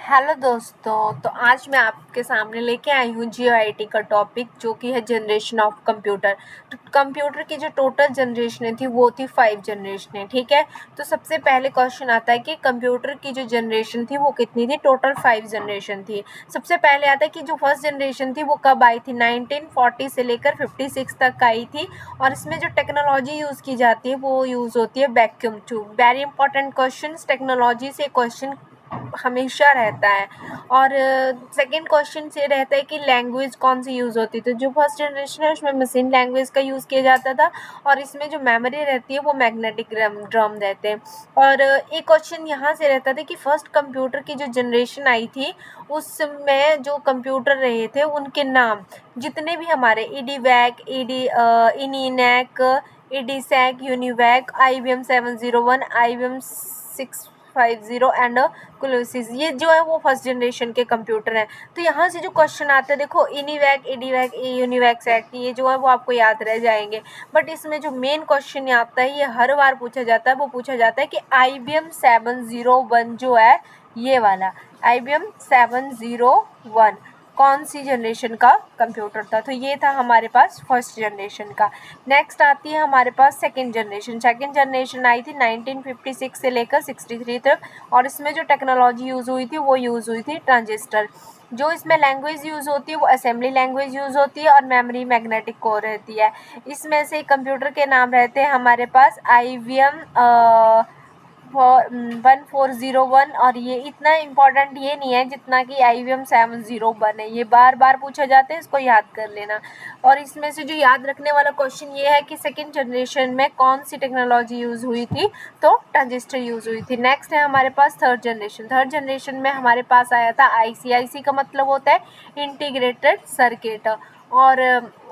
Hello दोस्तों, तो आज मैं आपके सामने लेके आई हूँ जीओआईटी का टॉपिक, जो कि है जनरेशन ऑफ कंप्यूटर। तो कंप्यूटर की जो टोटल जनरेशन थी वो थी 5 जनरेशन, ठीक है। तो सबसे पहले क्वेश्चन आता है कि कंप्यूटर की जो जनरेशन थी वो कितनी थी। टोटल 5 जनरेशन थी। सबसे पहले आता है कि जो फर्स्ट जनरेशन थी वो कब आई थी, 1940 से लेकर 56 तक आई थी। और इसमें जो टेक्नोलॉजी यूज़ की जाती है वो यूज़ होती है vacuum tube. Very important question, technology से क्वेश्चन हमेशा रहता है। और सेकंड क्वेश्चन से रहता है कि लैंग्वेज कौन सी यूज़ होती थी। जो फर्स्ट जनरेशन है उसमें मशीन लैंग्वेज का यूज़ किया जाता था, और इसमें जो मेमोरी रहती है वो मैग्नेटिक ड्रम रहते हैं। और एक क्वेश्चन यहाँ से रहता था कि फर्स्ट कंप्यूटर की जो जनरेशन आई थी उसमें जो कंप्यूटर रहे थे उनके नाम, जितने भी हमारे ईडीवैक, इनीनैक, ईडीसैक, यूनिवैक, IBM 701, IBM 650 एंड क्लोसिस, ये जो है वो फर्स्ट जनरेशन के कंप्यूटर हैं। तो यहाँ से जो क्वेश्चन आते हैं, देखो इनीवैक, ईडीवैक, यूनिवैक, सैक, ये जो है वो आपको याद रह जाएंगे। बट इसमें जो मेन क्वेश्चन आता है, ये हर बार पूछा जाता है, वो पूछा जाता है कि IBM 701 जो है ये वाला, IBM 701 कौन सी जनरेशन का कंप्यूटर था। तो ये था हमारे पास फर्स्ट जनरेशन का। नेक्स्ट आती है हमारे पास सेकंड जनरेशन। सेकंड जनरेशन आई थी 1956 से लेकर 63 तक, और इसमें जो टेक्नोलॉजी यूज़ हुई थी वो यूज़ हुई थी ट्रांजिस्टर। जो इसमें लैंग्वेज यूज़ होती है वो असेंबली लैंग्वेज यूज़ होती है, और मेमोरी मैग्नेटिक कोर रहती है। इसमें से कंप्यूटर के नाम रहते हैं हमारे पास IBM 1401, और ये इतना इम्पोर्टेंट ये नहीं है जितना कि IBM 701 है। ये बार बार पूछा जाता है, इसको याद कर लेना। और इसमें से जो याद रखने वाला क्वेश्चन ये है कि सेकेंड जनरेशन में कौन सी टेक्नोलॉजी यूज़ हुई थी, तो ट्रांजिस्टर यूज़ हुई थी। नेक्स्ट है हमारे पास थर्ड जनरेशन। थर्ड जनरेशन में हमारे पास आया था IC का मतलब होता है इंटीग्रेटेड सर्किट। और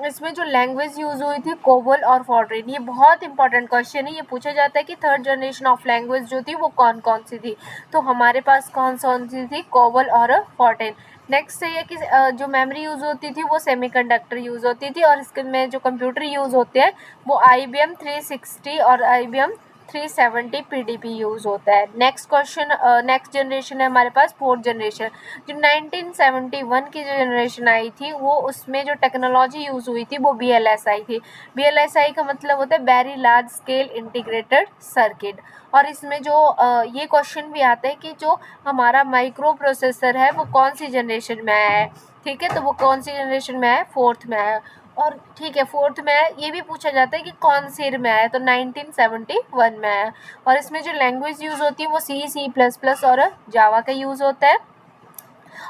इसमें जो लैंग्वेज यूज़ हुई थी कोबोल और फॉर्ट्रेन। ये बहुत इंपॉर्टेंट क्वेश्चन है, ये पूछा जाता है कि थर्ड जनरेशन ऑफ लैंग्वेज जो थी वो कौन कौन सी थी। तो हमारे पास कौन सी थी, कोबोल और फॉर्ट्रेन। नेक्स्ट है कि जो मेमोरी यूज़ होती थी वो सेमीकंडक्टर यूज़ होती थी, और इसके में जो कंप्यूटर यूज़ होते हैं वो IBM 360 और IBM 370 PDP यूज़ होता है। नेक्स्ट क्वेश्चन, नेक्स्ट जनरेशन है हमारे पास फोर्थ जनरेशन। जो 1971 की जो जनरेशन आई थी वो उसमें जो टेक्नोलॉजी यूज़ हुई थी वो VLSI थी। VLSI का मतलब होता है very large scale integrated circuit. और इसमें जो ये क्वेश्चन भी आता है कि जो हमारा माइक्रो प्रोसेसर है वो कौन सी जनरेशन में आया है, ठीक है। तो वो कौन सी जनरेशन में है, फोर्थ में आया। और ठीक है, फोर्थ में है, ये भी पूछा जाता है कि कौन से ईयर में आया, तो 1971 में आया। और इसमें जो लैंग्वेज यूज़ होती है वो C++ और जावा का यूज़ होता है।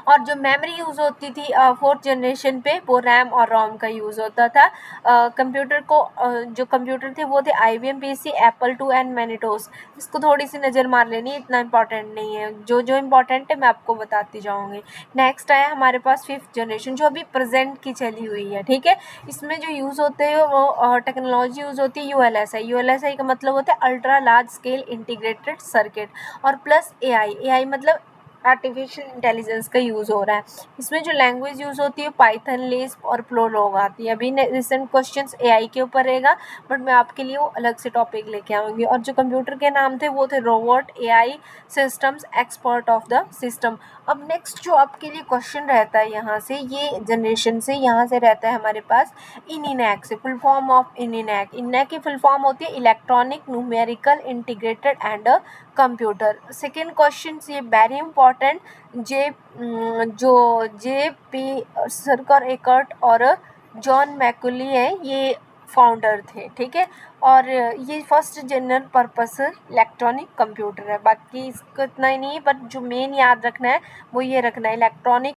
और जो मेमोरी यूज़ होती थी फोर्थ जनरेशन पे वो रैम और रोम का यूज़ होता था। कंप्यूटर को जो कंप्यूटर थे वो थे IBM PC, Apple II and Macintosh. इसको थोड़ी सी नज़र मार लेनी, इतना इंपॉर्टेंट नहीं है। जो जो इम्पोर्टेंट है मैं आपको बताती जाऊँगी। नेक्स्ट आया हमारे पास फिफ्थ जनरेशन, जो अभी प्रेजेंट की चली हुई है, ठीक है। इसमें जो यूज़ होते हैं वो टेक्नोलॉजी यूज़ होती है ULSI का मतलब होता है ultra large scale integrated circuit, और प्लस AI मतलब आर्टिफिशियल इंटेलिजेंस का यूज़ हो रहा है। इसमें जो लैंग्वेज यूज़ होती है पाइथन, लिस्प और प्रोलॉग आती है। अभी रिसेंट क्वेश्चंस AI के ऊपर रहेगा, बट मैं आपके लिए वो अलग से टॉपिक लेके आऊँगी। और जो कंप्यूटर के नाम थे वो थे robot, AI systems, expert of the system. अब नेक्स्ट जो आपके लिए क्वेश्चन रहता है यहाँ से, ये जनरेशन से यहाँ से रहता है हमारे पास इनिनैक से, फुल फॉर्म ऑफ इनिनैक। इनिनैक की फुल फॉर्म होती है electronic numerical integrated and computer. Second question ये वेरी इंपॉर्टेंट, JP सर्कर एकर्ट और जॉन मैकुली है, ये फाउंडर थे, ठीक है। और ये first general purpose electronic computer है। बाकी इसको इतना ही नहीं है, बट जो मेन याद रखना है वो ये रखना है, इलेक्ट्रॉनिक